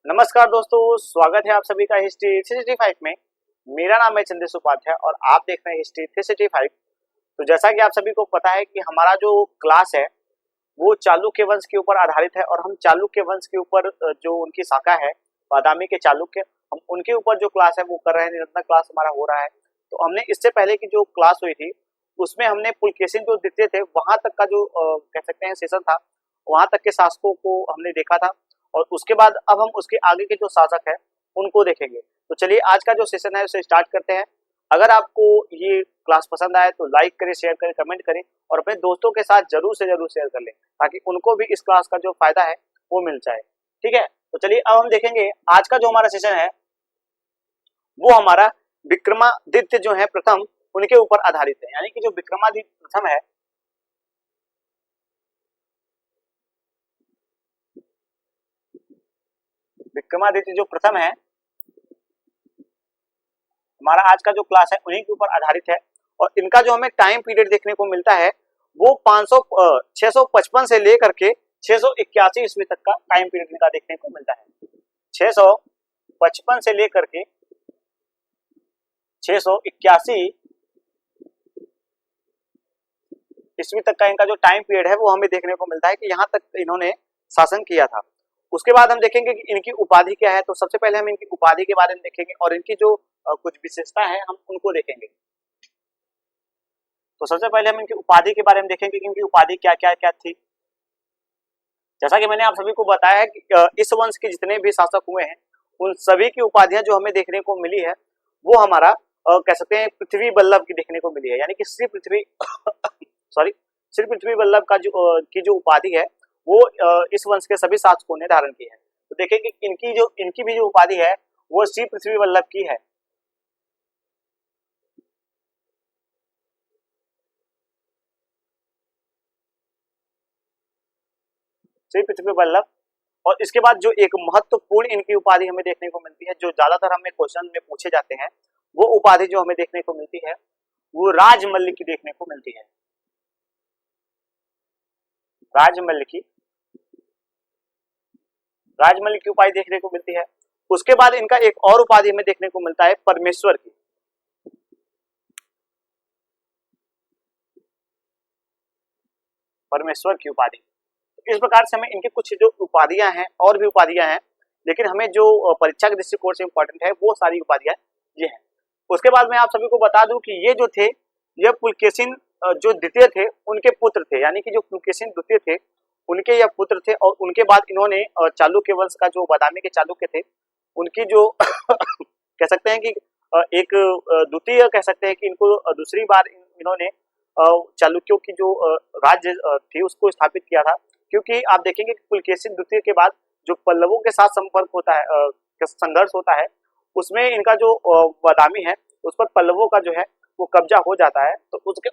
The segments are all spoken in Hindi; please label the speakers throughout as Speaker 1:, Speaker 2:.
Speaker 1: नमस्कार दोस्तों, स्वागत है आप सभी का हिस्ट्री 365 में। मेरा नाम है चंद्रेश उपाध्याय और आप देख रहे हैं हिस्ट्री 365। तो जैसा कि आप सभी को पता है कि हमारा जो क्लास है वो चालुक्य वंश के ऊपर आधारित है और हम चालुक्य वंश के ऊपर जो उनकी शाखा है बादामी के चालुक्य, हम उनके ऊपर जो क्लास है वो कर रहे हैं। निरंतर क्लास हमारा हो रहा है। तो हमने इससे पहले की जो क्लास हुई थी उसमें हमने पुलकेशिन जो द्वितीय थे वहां तक का जो कह सकते हैं सेशन था, वहां तक के शासकों को हमने देखा था और उसके बाद अब हम उसके आगे के जो शासक है उनको देखेंगे। तो चलिए आज का जो सेशन है उसे स्टार्ट करते हैं। अगर आपको ये क्लास पसंद आए तो लाइक करें, शेयर करें, कमेंट करें और अपने दोस्तों के साथ जरूर से जरूर शेयर कर लें ताकि उनको भी इस क्लास का जो फायदा है वो मिल जाए। ठीक है, तो चलिए अब हम देखेंगे आज का जो हमारा सेशन है वो हमारा विक्रमादित्य जो है प्रथम उनके ऊपर आधारित है। यानी कि जो विक्रमादित्य प्रथम है, विक्रमादित्य जो प्रथम है हमारा आज का जो क्लास है उन्हीं के ऊपर आधारित है और इनका जो हमें टाइम पीरियड देखने को मिलता है वो 655 से लेकर के 681 ईस्वी तक का टाइम पीरियड इनका देखने को मिलता है। 655 से लेकर के 681 ईस्वी तक का इनका जो टाइम पीरियड है वो हमें देखने को मिलता है कि यहाँ तक इन्होंने शासन किया था। उसके बाद हम देखेंगे कि इनकी उपाधि क्या है। तो सबसे पहले हम इनकी उपाधि के बारे में देखेंगे और इनकी जो कुछ विशेषता है हम उनको देखेंगे। तो सबसे पहले हम इनकी उपाधि के बारे में देखेंगे कि इनकी उपाधि क्या क्या क्या थी। जैसा कि मैंने आप सभी को बताया है कि इस वंश के जितने भी शासक हुए हैं उन सभी की उपाधियां जो हमें देखने को मिली है वो हमारा कह सकते हैं पृथ्वी वल्लभ की देखने को मिली है। यानी कि श्री पृथ्वी श्री पृथ्वी वल्लभ का की जो उपाधि है वो इस वंश के सभी शासकों ने धारण की है। तो देखेंगे इनकी भी जो उपाधि है वो श्री पृथ्वी वल्लभ की है। श्री पृथ्वी वल्लभ। और इसके बाद जो एक महत्वपूर्ण इनकी उपाधि हमें देखने को मिलती है, जो ज्यादातर हमें क्वेश्चन में पूछे जाते हैं, वो उपाधि जो हमें देखने को मिलती है वो राजमल्ल की देखने को मिलती है। राजमल्ल की उपाधि देखने को मिलती है। उसके बाद इनका एक और उपाधि हमें देखने को मिलता है परमेश्वर की। परमेश्वर की उपाधि। इस प्रकार से हमें इनकी कुछ जो उपाधियां हैं और भी उपाधियां हैं, लेकिन हमें जो परीक्षा के दृष्टिकोण से इंपॉर्टेंट है वो सारी उपाधियां ये हैं। उसके बाद मैं आप सभी को बता दूं कि ये जो थे ये पुलकेशिन जो द्वितीय थे उनके पुत्र थे। यानी कि जो पुलकेशिन द्वितीय थे उनके यह पुत्र थे और उनके बाद इन्होंने चालुक्य वंश का जो बादामी के चालुक्य थे उनकी जो कह सकते हैं कि एक द्वितीय कह सकते हैं कि इनको दूसरी बार इन्होंने चालुक्यों की जो राज्य थी उसको स्थापित किया था। क्योंकि आप देखेंगे कि पुलकेशिन द्वितीय के बाद जो पल्लवों के साथ संपर्क होता है, संघर्ष होता है, उसमें इनका जो बादामी है उस पर पल्लवों का जो है वो कब्जा हो जाता है। तो उसके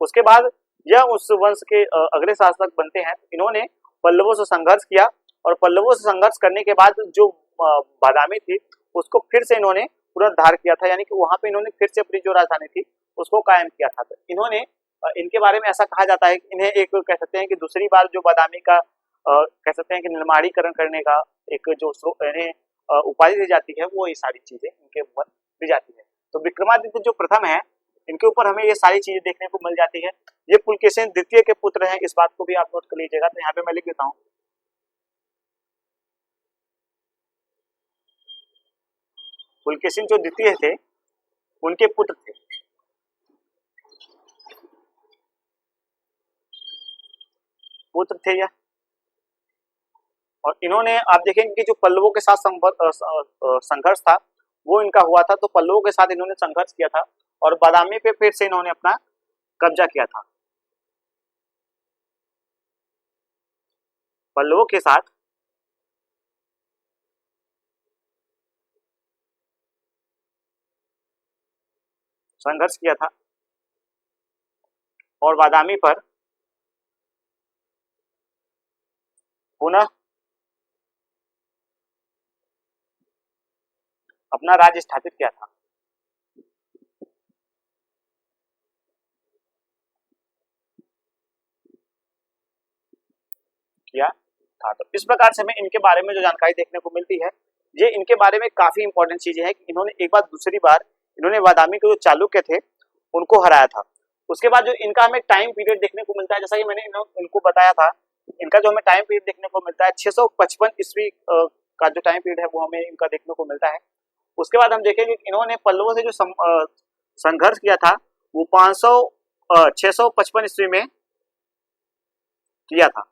Speaker 1: उसके बाद यह उस वंश के अगले शासक बनते हैं। इन्होंने पल्लवों से संघर्ष किया और पल्लवों से संघर्ष करने के बाद जो बादामी थी उसको फिर से इन्होंने पुनरुद्धार किया था। यानी कि वहां पे इन्होंने फिर से अपनी जो राजधानी थी उसको कायम किया था। तो इन्होंने इनके बारे में ऐसा कहा जाता है कि इन्हें एक कह सकते हैं कि दूसरी बार जो बादामी का कह सकते हैं कि निर्माणीकरण करने का एक जो इन्हें उपाधि दी जाती है वो ये सारी चीजें इनके ऊपर दी जाती है। तो विक्रमादित्य जो प्रथम है इनके ऊपर हमें ये सारी चीजें देखने को मिल जाती है। ये पुलकेशिन द्वितीय के पुत्र हैं, इस बात को भी आप नोट कर लीजिएगा। तो यहाँ पे मैं लिख देता हूँ पुलकेशिन जो द्वितीय थे उनके पुत्र थे। यह और इन्होंने आप देखेंगे कि जो पल्लवों के साथ संघर्ष था वो इनका हुआ था। तो पल्लवों के साथ इन्होंने संघर्ष किया था और बादामी पे फिर से इन्होंने अपना कब्जा किया था। पल्लवों के साथ संघर्ष किया था और बादामी पर पुनः अपना राज्य स्थापित किया था। था। तो इस प्रकार से हमें इनके बारे में जो जानकारी देखने को मिलती है, ये इनके बारे में काफी इंपॉर्टेंट चीजें हैं कि इन्होंने एक बार दूसरी बार इन्होंने बादामी के जो चालुक्य थे उनको हराया था। उसके बाद जो इनका हमें टाइम पीरियड देखने को मिलता है, जैसा कि मैंने इनको बताया था, इनका जो हमें टाइम पीरियड देखने को मिलता है 655 ईस्वी का जो टाइम पीरियड है वो हमें इनका देखने को मिलता है। उसके बाद हम देखेंगे कि इन्होंने पल्लवों से जो संघर्ष किया था वो 655 ईस्वी में किया था।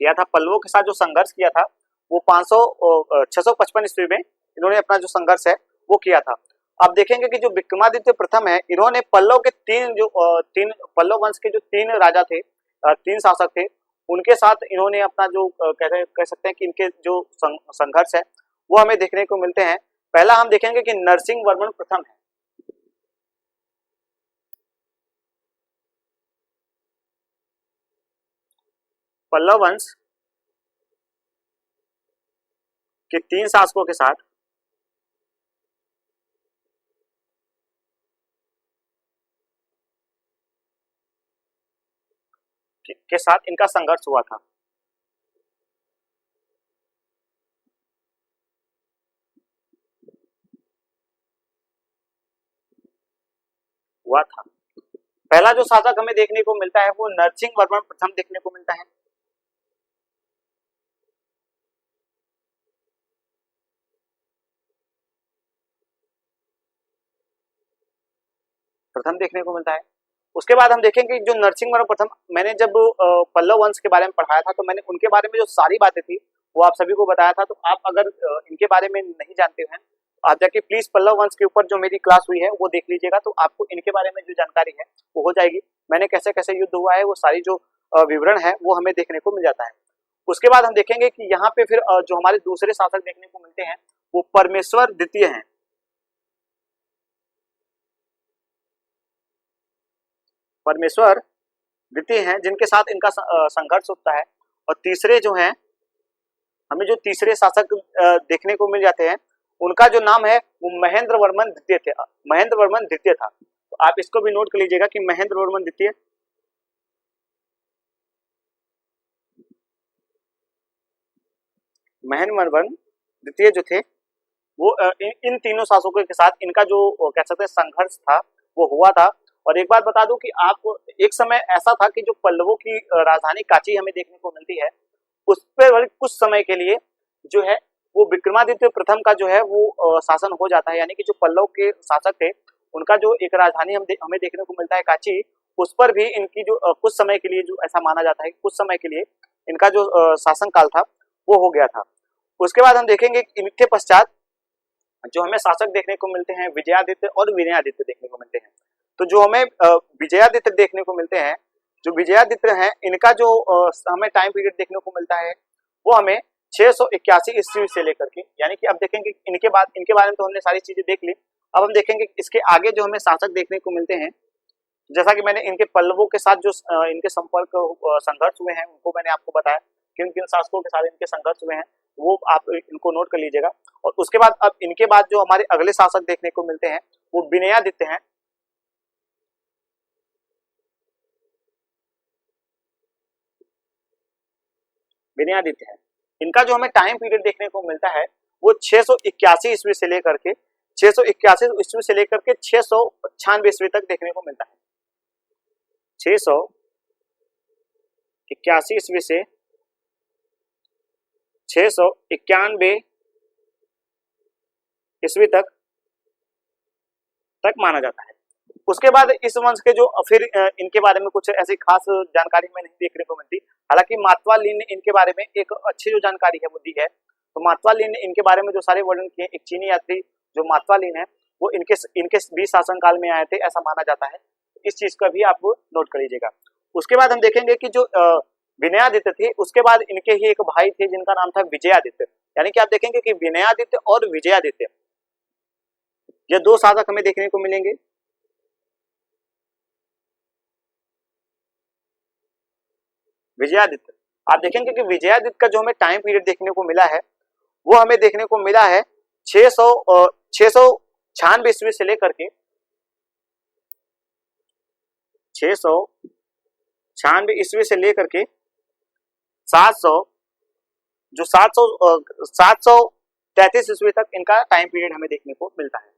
Speaker 1: पल्लवों के साथ जो संघर्ष किया था वो 655 ईस्वी में इन्होंने अपना जो संघर्ष है वो किया था। अब देखेंगे कि जो विक्रमादित्य प्रथम है, इन्होंने पल्लव के तीन पल्लव वंश के जो 3 राजा थे, 3 शासक थे, उनके साथ इन्होंने अपना जो कह सकते हैं कि इनके जो संघर्ष है वो हमें देखने को मिलते हैं। पहला हम देखेंगे कि नरसिंह वर्मन प्रथम है। पल्लव वंश के 3 शासकों के साथ इनका संघर्ष हुआ था। पहला जो शासक हमें देखने को मिलता है वो नरसिंह वर्मन प्रथम देखने को मिलता है। उसके बाद हम देखेंगे जो नरसिंह वर्मन प्रथम, मैंने जब पल्लव वंश के बारे में पढ़ाया था तो मैंने उनके बारे में जो सारी बातें थी वो आप सभी को बताया था। तो आप अगर इनके बारे में नहीं जानते हैं आप जाके प्लीज पल्लव वंश के ऊपर जो मेरी क्लास हुई है वो देख लीजिएगा, तो आपको इनके बारे में जो जानकारी है वो हो जाएगी। मैंने कैसे कैसे युद्ध हुआ है वो सारी जो विवरण है वो हमें देखने को मिल जाता है। उसके बाद हम देखेंगे कि यहाँ पे फिर जो हमारे दूसरे शासक देखने को मिलते हैं वो परमेश्वर द्वितीय हैं। परमेश्वर द्वितीय हैं जिनके साथ इनका संघर्ष होता है। और तीसरे जो हैं, हमें जो तीसरे शासक देखने को मिल जाते हैं उनका जो नाम है वो महेंद्र वर्मन द्वितीय थे। महेंद्र वर्मन द्वितीय था, तो आप इसको भी नोट कर लीजिएगा कि महेंद्र वर्मन द्वितीय। महेंद्र वर्मन द्वितीय जो थे वो इन तीनों शासकों के साथ इनका जो कह सकते हैं संघर्ष था वो हुआ था। और एक बात बता दूं कि आप एक समय ऐसा था कि जो पल्लवों की राजधानी कांची हमें देखने को मिलती है उस पर कुछ समय के लिए जो है वो विक्रमादित्य प्रथम का जो है वो शासन हो जाता है। यानी कि जो पल्लव के शासक थे उनका जो एक राजधानी हमें देखने को मिलता है कांची, उस पर भी इनकी जो कुछ समय के लिए जो ऐसा माना जाता है कुछ समय के लिए इनका जो शासन काल था वो हो गया था। उसके बाद हम देखेंगे इनके पश्चात जो हमें शासक देखने को मिलते हैं विजयादित्य और विनयादित्य देखने को मिलते हैं। तो जो हमें विजयादित्य देखने को मिलते हैं, जो विजयादित्य हैं इनका जो हमें टाइम पीरियड देखने को मिलता है वो हमें 681 ईस्वी से लेकर के, यानी कि अब देखेंगे इनके बारे में तो हमने सारी चीजें देख ली। अब हम देखेंगे इसके आगे जो हमें शासक देखने को मिलते हैं, जैसा कि मैंने इनके पल्लवों के साथ जो इनके संघर्ष हुए हैं उनको मैंने आपको बताया, किन किन शासकों के साथ इनके संघर्ष हुए हैं वो आप इनको नोट कर लीजिएगा। और उसके बाद अब इनके बाद जो हमारे अगले शासक देखने को मिलते हैं वो विनयादित्य हैं। विनयादित्य है, इनका जो हमें टाइम पीरियड देखने को मिलता है वो 681 ईस्वी से लेकर के 681 ईस्वी से लेकर के 696 ईस्वी तक देखने को मिलता है। 681 ईस्वी से 691 ईस्वी तक माना जाता है। उसके बाद इस वंश के जो फिर इनके बारे में कुछ ऐसी खास जानकारी में नहीं देखने को मिलती। हालांकि मातवालीन ने इनके बारे में एक अच्छी जो जानकारी है वो दी है। तो मातवालीन ने इनके बारे में जो सारे वर्णन किए, एक चीनी यात्री जो मातवालीन है वो इनके 20 शासन काल में आए थे ऐसा माना जाता है। इस चीज का भी आप नोट कर लीजिएगा। उसके बाद हम देखेंगे कि जो विनयादित्य थे उसके बाद इनके ही एक भाई थे जिनका नाम था विजयादित्य। यानी कि आप देखेंगे कि विनयादित्य और विजयादित्य ये 2 शासक हमें देखने को मिलेंगे। विजयादित्य, आप देखेंगे कि विजयादित्य का जो हमें टाइम पीरियड देखने को मिला है वो हमें देखने को मिला है 696 ईस्वी से लेकर के 696 ईस्वी से लेकर के 700 जो 733 ईस्वी तक इनका टाइम पीरियड हमें देखने को मिलता है।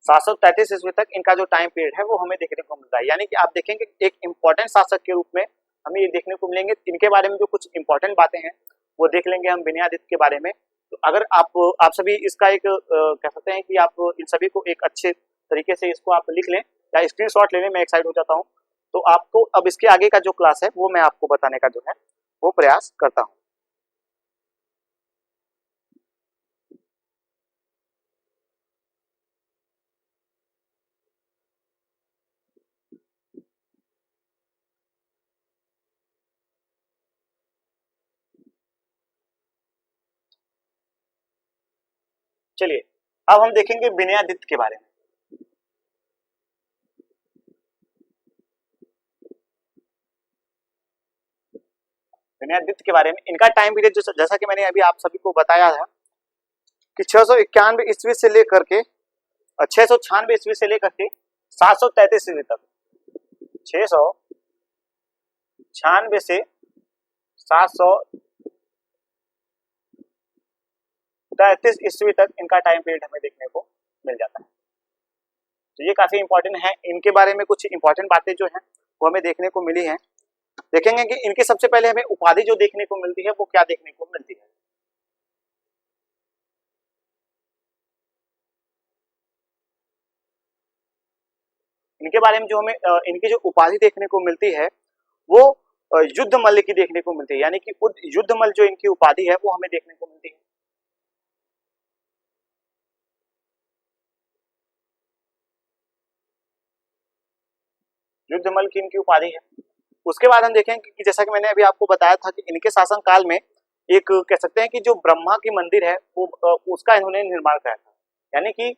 Speaker 1: 733 ईस्वी तक इनका जो टाइम पीरियड है वो हमें देखने को मिलता है। यानी कि आप देखेंगे एक इंपॉर्टेंट शासक के रूप में हमें ये देखने को मिलेंगे। इनके बारे में जो कुछ इंपॉर्टेंट बातें हैं वो देख लेंगे हम विनयादित्य के बारे में। तो अगर आप सभी इसका एक कह सकते हैं कि आप इन सभी को एक अच्छे तरीके से इसको आप लिख लें या स्क्रीनशॉट लेने में एक्साइट हो जाता हूँ, तो आपको अब इसके आगे का जो क्लास है वो मैं आपको बताने का जो है वो प्रयास करता हूँ। चलिए अब हम देखेंगे विनयादित्य के बारे में। विनयादित्य के बारे में इनका टाइम पीरियड जो जैसा कि मैंने अभी आप सभी को बताया था कि 691 ईस्वी से लेकर के 696 ईस्वी से लेकर के 733 ईस्वी तक, 696 से 733 ईस्वी तक इनका टाइम पीरियड हमें देखने को मिल जाता है। तो ये काफी इंपॉर्टेंट है। इनके बारे में कुछ इंपॉर्टेंट बातें जो हैं वो हमें देखने को मिली हैं। देखेंगे कि इनके सबसे पहले हमें उपाधि जो देखने को मिलती है वो क्या देखने को मिलती है। इनके बारे में जो हमें इनकी जो उपाधि देखने को मिलती है वो युद्ध मल्ल की देखने को मिलती है। यानी कि युद्ध मल्ल जो इनकी उपाधि है वो हमें देखने को मिलती है। युद्ध मल्ल की इनकी उपाधि है। उसके बाद हम देखेंगे कि जैसा कि मैंने अभी आपको बताया था कि इनके शासन काल में एक कह सकते हैं कि जो ब्रह्मा की मंदिर है वो उसका इन्होंने निर्माण कराया था। यानी कि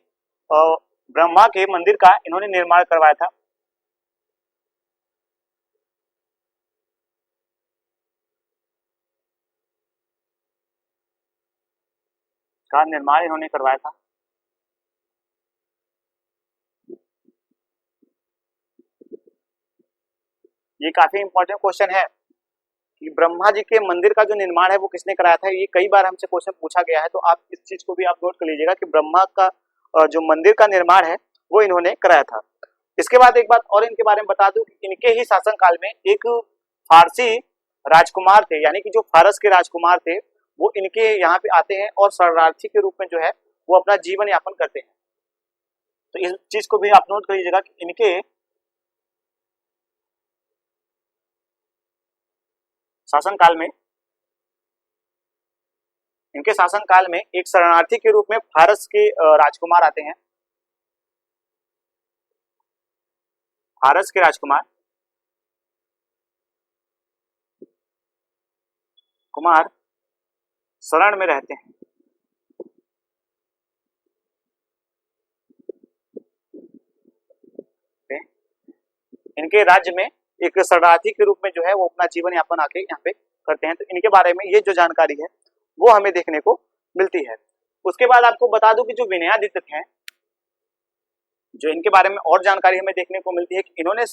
Speaker 1: ब्रह्मा के मंदिर का इन्होंने निर्माण करवाया था। का निर्माण इन्होंने करवाया था। ये काफी इंपॉर्टेंट क्वेश्चन है कि ब्रह्मा जी के मंदिर का जो निर्माण है वो किसने कराया था। ये कई बार हमसे क्वेश्चन पूछा गया है, तो आप इस चीज को भी आप नोट कर लीजिएगा कि ब्रह्मा का जो मंदिर का निर्माण है वो इन्होंने कराया था। इसके बाद एक बात और इनके बारे में बता दूं कि इनके ही शासन काल में एक फारसी राजकुमार थे, यानी कि जो फारस के राजकुमार थे वो इनके यहाँ पे आते हैं और शरणार्थी के रूप में जो है वो अपना जीवन यापन करते हैं। तो इस चीज को भी आप नोट कर लीजिएगा कि इनके शासन काल में एक शरणार्थी के रूप में फारस के राजकुमार आते हैं। फारस के राजकुमार शरण में रहते हैं। इनके राज्य में एक शरणार्थी के रूप में जो है वो अपना जीवन यापन आके यहाँ पे करते हैं। तो इनके बारे में ये जो जानकारी है वो हमें देखने को मिलती है। उसके बाद आपको बता दूं कि जो विनयादित्य हैं, जो इनके बारे में और जानकारी हमें देखने को मिलती है कि इन्होंने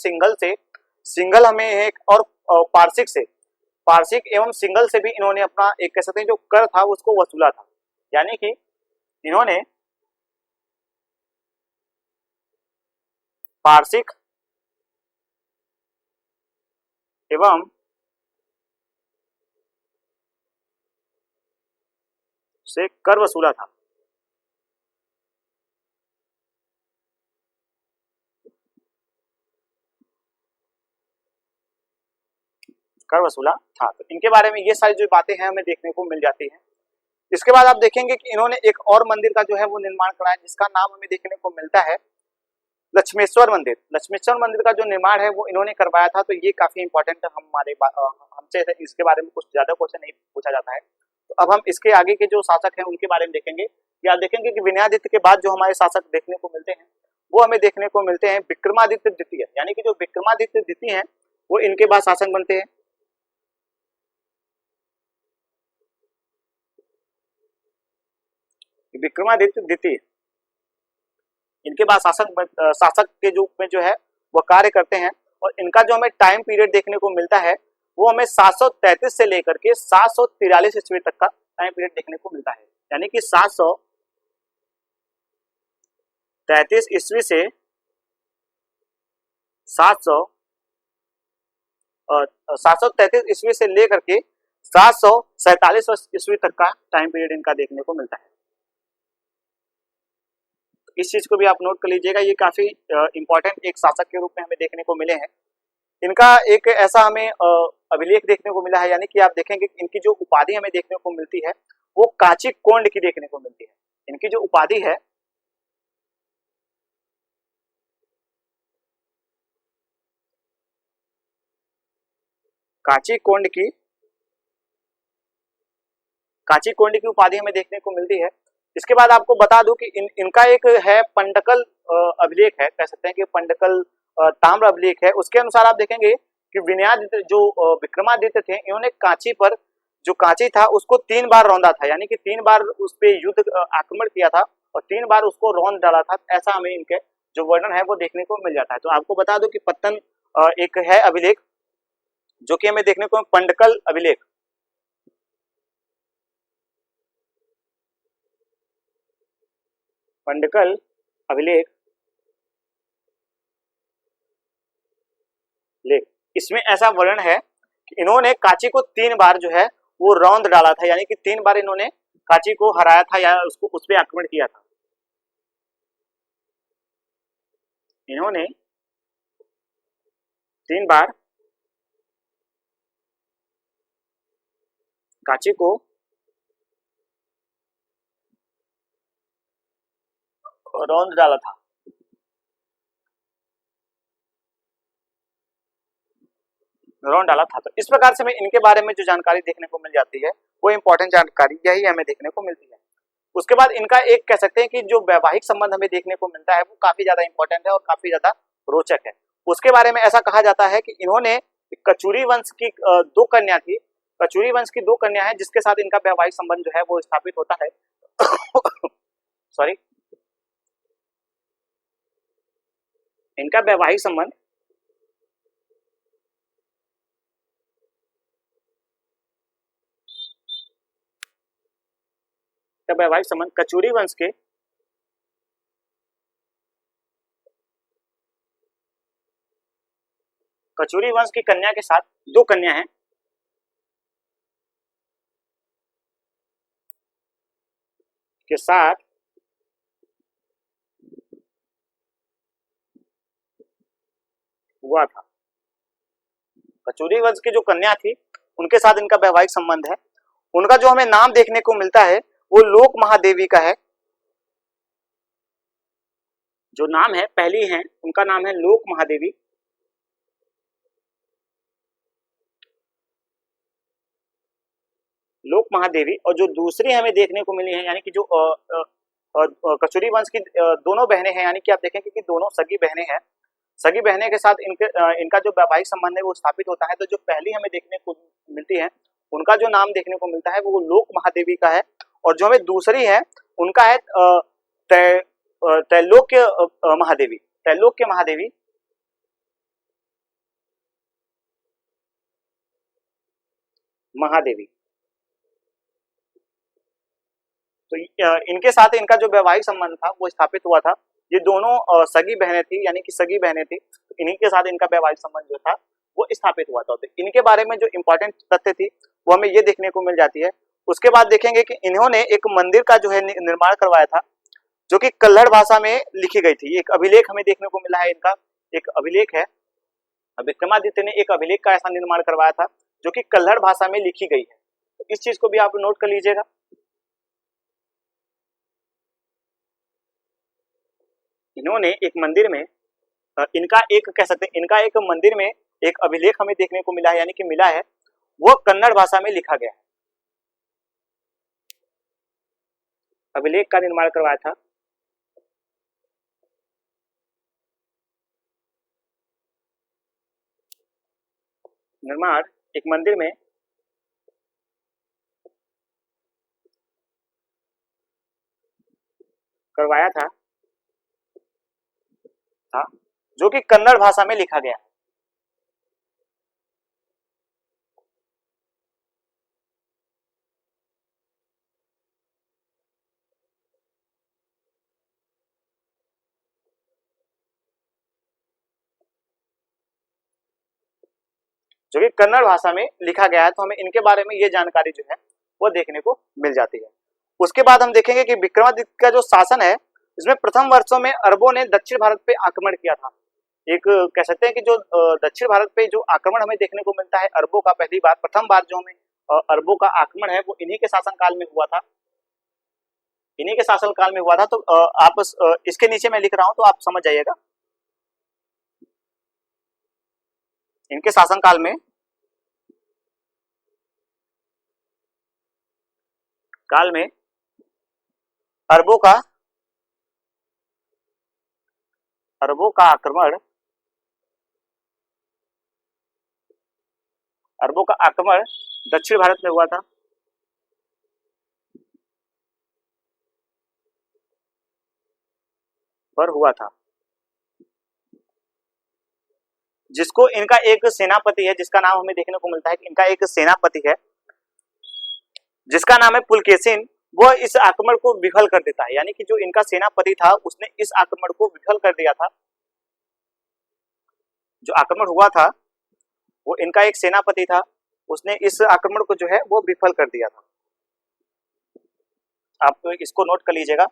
Speaker 1: सिंगल हमें एक और पारसिक एवं सिंगल से भी इन्होंने अपना एक कह सकते हैं जो कर था उसको वसूला था। यानी कि इन्होंने पारसिक एवं से कर वसूला था। कर वसूला था। तो इनके बारे में ये सारी जो बातें हैं हमें देखने को मिल जाती हैं। इसके बाद आप देखेंगे कि इन्होंने एक और मंदिर का जो है वो निर्माण कराया जिसका नाम हमें देखने को मिलता है लक्ष्मेश्वर मंदिर। लक्ष्मेश्वर मंदिर का जो निर्माण है वो इन्होंने करवाया था। तो ये काफी इंपॉर्टेंट है, हमसे इसके बारे में कुछ ज्यादा क्वेश्चन नहीं पूछा जाता है। तो अब हम इसके आगे के जो शासक हैं उनके बारे में देखेंगे। या देखेंगे कि विनयादित्य के बाद जो हमारे शासक देखने को मिलते हैं वो हमें देखने को मिलते हैं विक्रमादित्य द्वितीय। यानी कि जो विक्रमादित्य द्वितीय हैं वो इनके बाद शासक बनते हैं। विक्रमादित्य द्वितीय इनके बाद शासक के रूप में जो है वो कार्य करते हैं। और इनका जो हमें टाइम पीरियड देखने को मिलता है वो हमें 733 से लेकर के 743 ईस्वी तक का टाइम पीरियड देखने को मिलता है। यानी कि 733 ईस्वी से 733 ईस्वी से लेकर के 747 ईस्वी तक का टाइम पीरियड इनका देखने को मिलता है। इस चीज को भी आप नोट कर लीजिएगा, ये काफी इंपॉर्टेंट एक शासक के रूप में हमें देखने को मिले हैं। इनका एक ऐसा हमें अभिलेख देखने को मिला है, यानी कि आप देखेंगे कि इनकी जो उपाधि हमें देखने को मिलती है वो काची कोंड की देखने को मिलती है। इनकी जो उपाधि है काची कोंड की उपाधि हमें देखने को मिलती है। इसके बाद आपको बता दूं कि इनका एक है पंडकल अभिलेख है, कह सकते हैं कि पंडकल ताम्र अभिलेख है। उसके अनुसार आप देखेंगे कि विनयादित्य जो विक्रमादित्य थे, इन्होंने कांची पर जो कांची था उसको 3 बार रौंदा था, यानी कि 3 बार उस पे युद्ध आक्रमण किया था और 3 बार उसको रौंद डाला था। ऐसा हमें इनके जो वर्णन है वो देखने को मिल जाता है। तो आपको बता दो कि पत्तन एक है अभिलेख जो कि हमें देखने को पंडकल अभिलेख, पंडकल अभिलेख लेख, इसमें ऐसा वर्णन है कि इन्होंने कांची को 3 बार जो है वो रौंद डाला था, यानी कि 3 बार इन्होंने कांची को हराया था या उसको उस पर आक्रमण किया था। इन्होंने 3 बार कांची को रौंद डाला था। तो इस प्रकार से हमें इनके बारे में जो जानकारी देखने को मिल जाती है वो इंपॉर्टेंट जानकारी यही हमें देखने को मिलती है। उसके बाद इनका एक कह सकते हैं कि जो वैवाहिक संबंध हमें देखने को मिलता है वो काफी ज्यादा इंपॉर्टेंट है और काफी ज्यादा रोचक है। उसके बारे में ऐसा कहा जाता है कि इन्होंने कचूरी वंश की 2 कन्या थी, कचूरी वंश की 2 कन्या है जिसके साथ इनका वैवाहिक संबंध जो है वो स्थापित होता है। सॉरी, इनका वैवाहिक संबंध कचूरी वंश की कन्या के साथ 2 कन्या हैं, के साथ हुआ था। कचूरी वंश की जो कन्या थी उनके साथ इनका वैवाहिक संबंध है। उनका जो हमें नाम देखने को मिलता है वो लोक महादेवी का है। जो नाम है पहली है उनका नाम है लोक महादेवी। लोक महादेवी और जो दूसरी हमें देखने को मिली है, यानी कि जो कचूरी वंश की दोनों बहनें हैं, यानी कि आप देखेंगे कि दोनों सगी बहनें हैं। सगी बहनें के साथ इनका जो वैवाहिक संबंध है वो स्थापित होता है। तो जो पहली हमें देखने को मिलती है उनका जो नाम देखने को मिलता है वो लोक महादेवी का है। और जो हमें दूसरी है उनका है त्रैलोक्य महादेवी, त्रैलोक्य महादेवी। तो इनके साथ इनका जो वैवाहिक संबंध था वो स्थापित हुआ था। ये दोनों सगी बहनें थी, यानी कि सगी बहनें थी। तो इन्हीं के साथ इनका वैवाहिक संबंध जो था वो स्थापित हुआ था। तो इनके बारे में जो इंपॉर्टेंट तथ्य थी वो हमें ये देखने को मिल जाती है। उसके बाद देखेंगे कि इन्होंने एक मंदिर का जो है निर्माण करवाया था जो कि कल्हड़ भाषा में लिखी गई थी। एक अभिलेख हमें देखने को मिला है, इनका एक अभिलेख है। विक्रमादित्य ने एक अभिलेख का ऐसा निर्माण करवाया था जो कि कल्हड़ भाषा में लिखी गई है। तो इस चीज को भी आप नोट कर लीजिएगा। इन्होंने एक मंदिर में इनका एक कह सकते हैं इनका एक मंदिर में एक अभिलेख हमें देखने को मिला है, यानी कि मिला है, वो कन्नड़ भाषा में लिखा गया है। अभिलेख का निर्माण करवाया था निर्माण एक मंदिर में करवाया था जो कि कन्नड़ भाषा में लिखा गया है। जो कि कन्नड़ भाषा में लिखा गया है, तो हमें इनके बारे में ये जानकारी जो है वो देखने को मिल जाती है। उसके बाद हम देखेंगे कि विक्रमादित्य का जो शासन है, इसमें प्रथम वर्षों में अरबों ने दक्षिण भारत पे आक्रमण किया था। एक कह सकते हैं कि जो दक्षिण भारत पे जो आक्रमण हमें देखने को मिलता है अरबों का, पहली बार प्रथम बार जो हमें अरबों का आक्रमण है वो इन्हीं के शासनकाल में हुआ था, इन्हीं के शासनकाल में हुआ था। तो आप इसके नीचे मैं लिख रहा हूं तो आप समझ जाइएगा। इनके शासनकाल में अरबों का आक्रमण दक्षिण भारत में हुआ था। जिसको इनका एक सेनापति है, जिसका नाम हमें देखने को मिलता है कि इनका एक सेनापति है जिसका नाम है पुलकेशिन, वो इस आक्रमण को विफल कर देता है। यानी कि जो इनका सेनापति था उसने इस आक्रमण को विफल कर दिया था। जो आक्रमण हुआ था वो इनका एक सेनापति था, उसने इस आक्रमण को जो है वो विफल कर दिया था। आप तो इसको नोट कर लीजिएगा।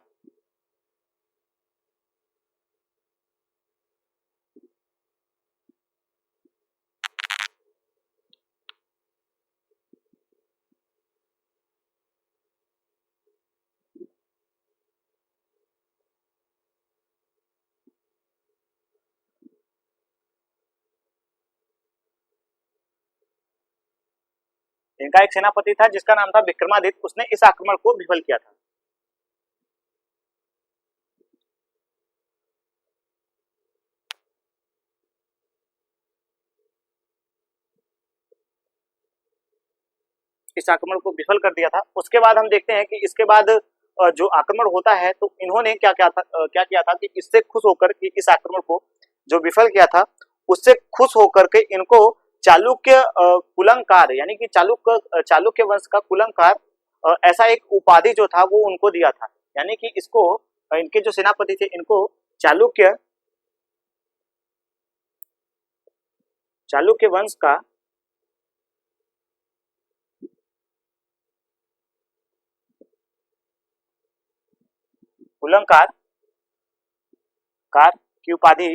Speaker 1: इनका एक सेनापति था जिसका नाम था विक्रमादित्य, उसने इस आक्रमण को विफल किया था। इस आक्रमण को विफल कर दिया था। उसके बाद हम देखते हैं कि इसके बाद जो आक्रमण होता है तो इन्होंने क्या किया था कि इससे खुश होकर कि इस आक्रमण को जो विफल किया था उससे खुश होकर के इनको चालुक्य कुलंकार यानी कि चालुक्य वंश का कुलंकार ऐसा एक उपाधि जो था वो उनको दिया था। यानी कि इसको इनके जो सेनापति थे इनको चालुक्य वंश का कुलंकार की उपाधि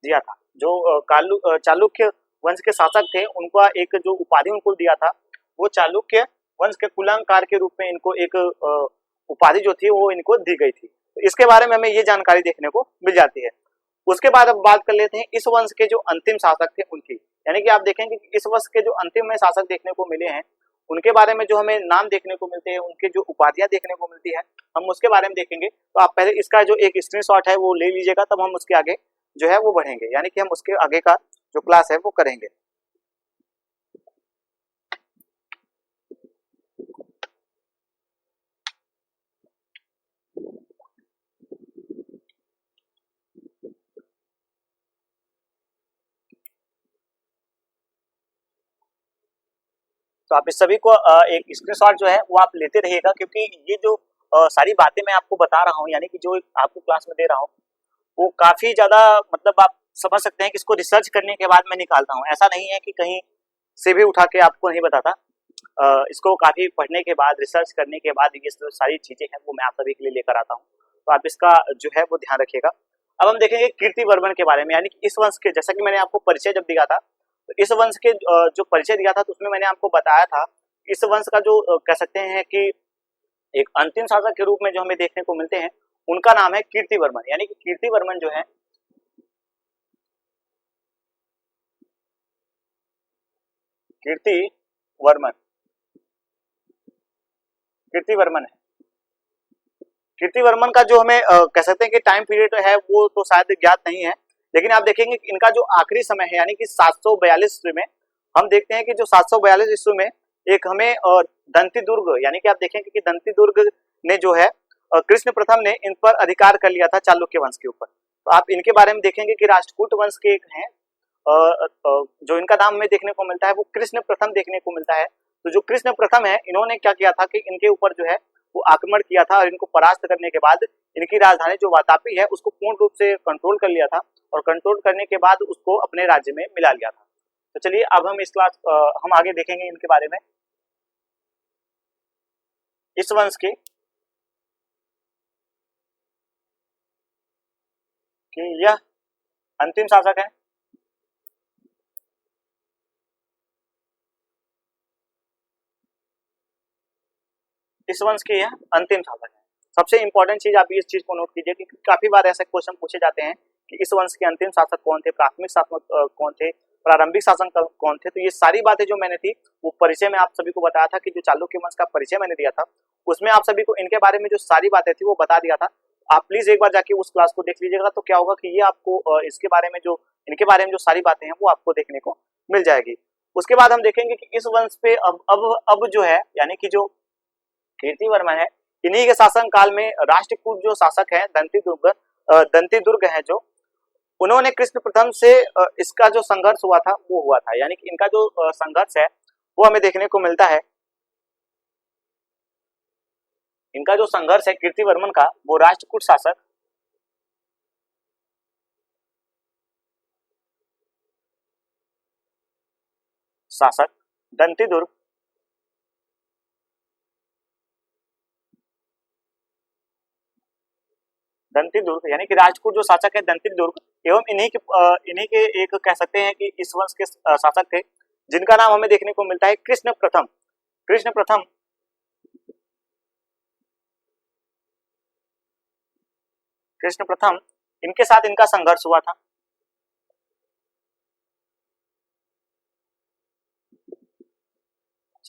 Speaker 1: दिया था। जो चालुक्य वंश के शासक थे उनका एक जो उपाधि उनको दिया था वो चालुक्य वंश के कुलंकार के रूप में इनको एक उपाधि जो थी वो इनको दी गई थी। तो इसके बारे में हमें ये जानकारी देखने को मिल जाती है। उसके बाद अब बात कर लेते हैं इस वंश के जो अंतिम शासक थे उनकी। यानी कि आप देखेंगे कि इस वंश के जो अंतिम में शासक देखने को मिले हैं उनके बारे में जो हमें नाम देखने को मिलते हैं, उनके जो उपाधियां देखने को मिलती है, हम उसके बारे में देखेंगे। तो आप पहले इसका जो एक स्क्रीनशॉट है वो ले लीजिएगा, तब हम उसके आगे जो है वो बढ़ेंगे, यानी कि हम उसके आगे का जो क्लास है वो करेंगे। तो आप इस सभी को एक स्क्रीनशॉट जो है वो आप लेते रहिएगा, क्योंकि ये जो सारी बातें मैं आपको बता रहा हूँ, यानी कि जो आपको क्लास में दे रहा हूँ वो काफी ज्यादा मतलब आप समझ सकते हैं कि इसको रिसर्च करने के बाद मैं निकालता हूँ। ऐसा नहीं है कि कहीं से भी उठा के आपको नहीं बताता। इसको काफी पढ़ने के बाद, रिसर्च करने के बाद ये सारी चीजें हैं वो मैं आप सभी के लिए लेकर आता हूँ। तो आप इसका जो है वो ध्यान रखिएगा। अब हम देखेंगे कीर्तिवर्मन के बारे में, यानी कि इस वंश के, जैसा कि मैंने आपको परिचय जब दिया था तो इस वंश के जो परिचय दिया था तो उसमें मैंने आपको बताया था इस वंश का जो कह सकते हैं कि एक अंतिम शासक के रूप में जो हमें देखने को मिलते हैं उनका नाम है कीर्तिवर्मन। यानी कि कीर्तिवर्मन जो है कीर्तिवर्मन है। कीर्तिवर्मन का जो हमें कह सकते हैं कि टाइम पीरियड है वो तो शायद ज्ञात नहीं है, लेकिन आप देखेंगे कि इनका जो आखिरी समय है यानी कि 742 ईस्वी में, हम देखते हैं कि जो 742 ईस्वी में एक हमें दंती दुर्ग, यानी कि आप देखेंगे कि दंती दुर्ग ने जो है कृष्ण प्रथम ने इन पर अधिकार कर लिया था चालुक्य वंश के ऊपर। तो आप इनके बारे में देखेंगे कि राष्ट्रकूट वंश के एक हैं, जो इनका नाम में देखने को मिलता है वो कृष्ण प्रथम देखने को मिलता है। तो जो कृष्ण प्रथम है, इन्होंने क्या किया था कि इनके ऊपर जो है वो आक्रमण किया था और इनको परास्त करने के बाद इनकी राजधानी जो वातापी है उसको पूर्ण रूप से कंट्रोल कर लिया था, और कंट्रोल करने के बाद उसको अपने राज्य में मिला लिया था। तो चलिए अब हम हम आगे देखेंगे इनके बारे में। इस वंश के कि यह अंतिम शासक है। इस वंश के यह अंतिम शासक है। सबसे इंपॉर्टेंट चीज आप इस चीज को नोट कीजिए कि काफी बार ऐसे क्वेश्चन पूछे जाते हैं कि इस वंश के अंतिम शासक कौन थे, प्राथमिक शासक कौन थे, प्रारंभिक शासक कौन थे। तो ये सारी बातें जो मैंने थी वो परिचय में आप सभी को बताया था कि जो चालुक्य वंश का परिचय मैंने दिया था उसमें आप सभी को इनके बारे में जो सारी बातें थी वो बता दिया था। आप प्लीज एक बार जाके उस क्लास को देख लीजिएगा, तो क्या होगा कि ये आपको इसके बारे में जो इनके बारे में जो सारी बातें हैं वो आपको देखने को मिल जाएगी। उसके बाद हम देखेंगे कि इस वंश पे अब जो है यानी कि जो कीर्तिवर्मन है, इन्हीं के शासन काल में राष्ट्रकूट जो शासक है दंती दुर्ग है, जो उन्होंने कृष्ण प्रथम से इसका जो संघर्ष हुआ था वो हुआ था। यानी कि इनका जो संघर्ष है वो हमें देखने को मिलता है। इनका जो संघर्ष है कीर्तिवर्मन का, वो राष्ट्रकूट शासक दंती दुर्ग यानी कि राजपूत जो शासक है दंती दुर्ग, एवं इन्हीं के एक कह सकते हैं कि इस वंश के शासक थे जिनका नाम हमें देखने को मिलता है कृष्ण प्रथम। कृष्ण प्रथम कृष्ण प्रथम इनके साथ इनका संघर्ष हुआ था।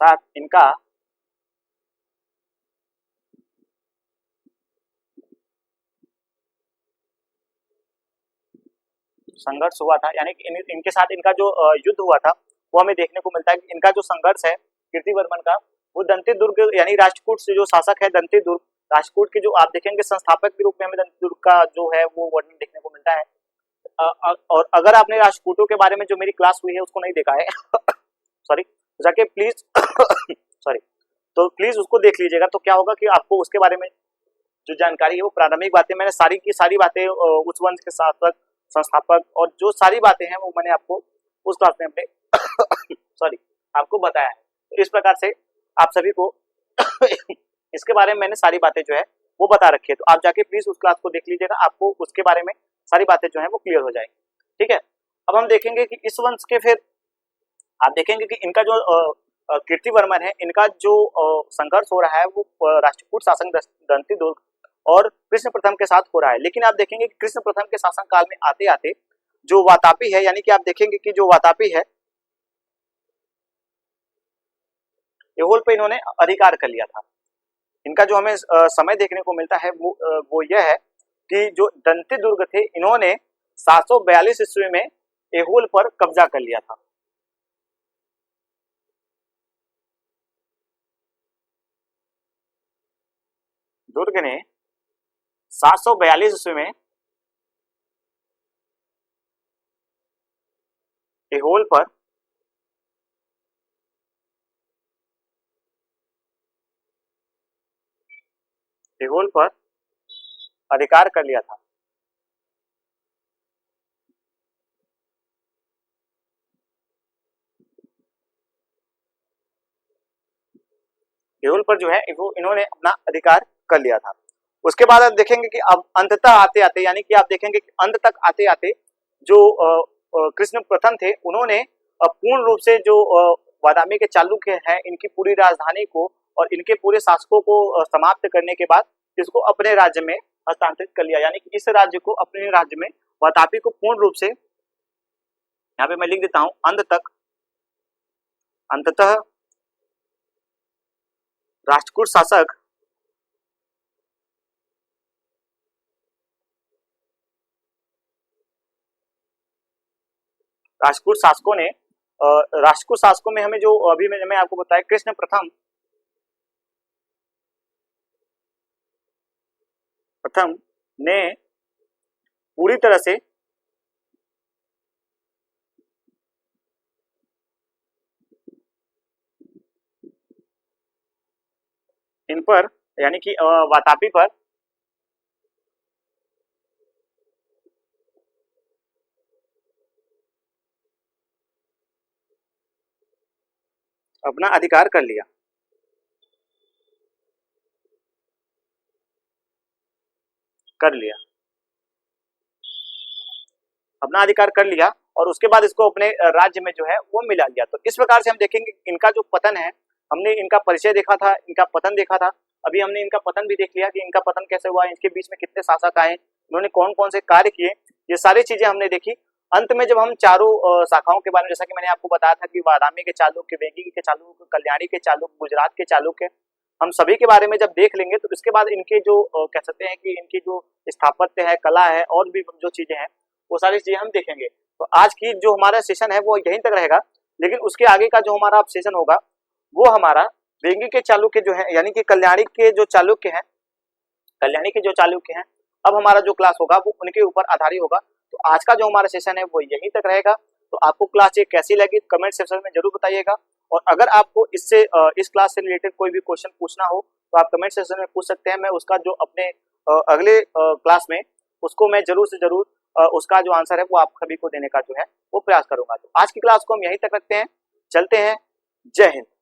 Speaker 1: साथ इनका संघर्ष हुआ था, यानी कि इनके साथ इनका जो युद्ध हुआ था वो हमें देखने को मिलता है कि इनका जो संघर्ष है कीर्तिवर्मन का, वो दंती दुर्ग यानी राष्ट्रकूट से जो शासक है दंती दुर्ग, राष्ट्रकूट के जो आप देखेंगे संस्थापक के रूप में हमें दंती दुर्ग का जो है वो वर्णन देखने को मिलता है। और अगर आपने राष्ट्रकूटों के बारे में जो मेरी क्लास हुई है उसको नहीं देखा है सॉरी, जाके प्लीज सॉरी, तो प्लीज उसको देख लीजिएगा। तो क्या होगा कि आपको उसके बारे में जो जानकारी है वो प्रारंभिक बातें मैंने सारी की सारी बातें उस वंश के शासक संस्थापक और जो सारी बातें हैं वो मैंने आपको उस क्लास में अपने सॉरी आपको बताया है। तो इस प्रकार से आप सभी को इसके बारे में मैंने सारी बातें जो है वो बता रखी है। तो आप जाके प्लीज उस क्लास को देख लीजिएगा, आपको उसके बारे में सारी बातें जो है वो क्लियर हो जाएगी। ठीक है, अब हम देखेंगे कि इस वंश के फिर आप देखेंगे कि इनका जो कीर्तिवर्मन है, इनका जो संघर्ष हो रहा है वो राष्ट्रकूट शासक दंती दुर्ग और कृष्ण प्रथम के साथ हो रहा है। लेकिन आप देखेंगे कि कृष्ण प्रथम के शासन काल में आते आते जो वातापी है, यानी कि आप देखेंगे कि जो वातापी है एहोल पे इन्होंने अधिकार कर लिया था। इनका जो हमें समय देखने को मिलता है वो यह है कि जो दंती दुर्ग थे इन्होंने 742 ईस्वी में एहोल पर कब्जा कर लिया था। दुर्ग ने 742 ईस्वी में एहोल पर अधिकार कर लिया था। एहोल पर जो है वो इन्होंने अपना अधिकार कर लिया था। उसके बाद आप देखेंगे कि अब अंततः आते आते, यानी कि आप देखेंगे कि अंत तक आते आते जो कृष्ण प्रथम थे उन्होंने पूर्ण रूप से जो बादामी के चालुक्य हैं इनकी पूरी राजधानी को और इनके पूरे शासकों को समाप्त करने के बाद इसको अपने राज्य में हस्तांतरित कर लिया। यानी कि इस राज्य को अपने राज्य में वातापी को पूर्ण रूप से, यहाँ पे मैं लिख देता हूं, अंततः राष्ट्रकूट शासकों ने राष्ट्रकूट शासकों में हमें जो अभी मैं आपको बताया कृष्ण प्रथम ने पूरी तरह से इन पर यानी कि वातापी पर अपना अधिकार कर लिया। अपना अधिकार कर लिया और उसके बाद इसको अपने राज्य में जो है वो मिला लिया। तो इस प्रकार से हम देखेंगे इनका जो पतन है, हमने इनका परिचय देखा था, इनका पतन देखा था, अभी हमने इनका पतन भी देख लिया कि इनका पतन कैसे हुआ, इनके बीच में कितने शासक आए, इन्होंने कौन कौन से कार्य किए, ये सारी चीजें हमने देखी। अंत में जब हम चारों शाखाओं के बारे में, जैसा कि मैंने आपको बताया था कि बादामी के चालुक्य, वेंगी के चालुक्य, कल्याणी के चालुक्य, गुजरात के चालुक्य, हम सभी के बारे में जब देख लेंगे तो इसके बाद इनके जो कह सकते हैं कि इनकी जो स्थापत्य है, कला है और भी जो चीजें हैं वो सारी चीजें हम देखेंगे। तो आज की जो हमारा सेशन है वो यहीं तक रहेगा, लेकिन उसके आगे का जो हमारा सेशन होगा वो हमारा वेंगी के चालुक्य जो है यानी कि कल्याणी के जो चालुक्य हैं, अब हमारा जो क्लास होगा वो उनके ऊपर आधारित होगा। तो आज का जो हमारा सेशन है वो यहीं तक रहेगा। तो आपको क्लास ये कैसी लगी कमेंट सेक्शन में जरूर बताइएगा, और अगर आपको इससे इस क्लास से रिलेटेड कोई भी क्वेश्चन पूछना हो तो आप कमेंट सेक्शन में पूछ सकते हैं। मैं उसका जो अपने अगले क्लास में उसको मैं जरूर से जरूर उसका जो आंसर है वो आप सभी को देने का जो है वो प्रयास करूंगा। तो आज की क्लास को हम यहीं तक रखते हैं, चलते हैं, जय हिंद।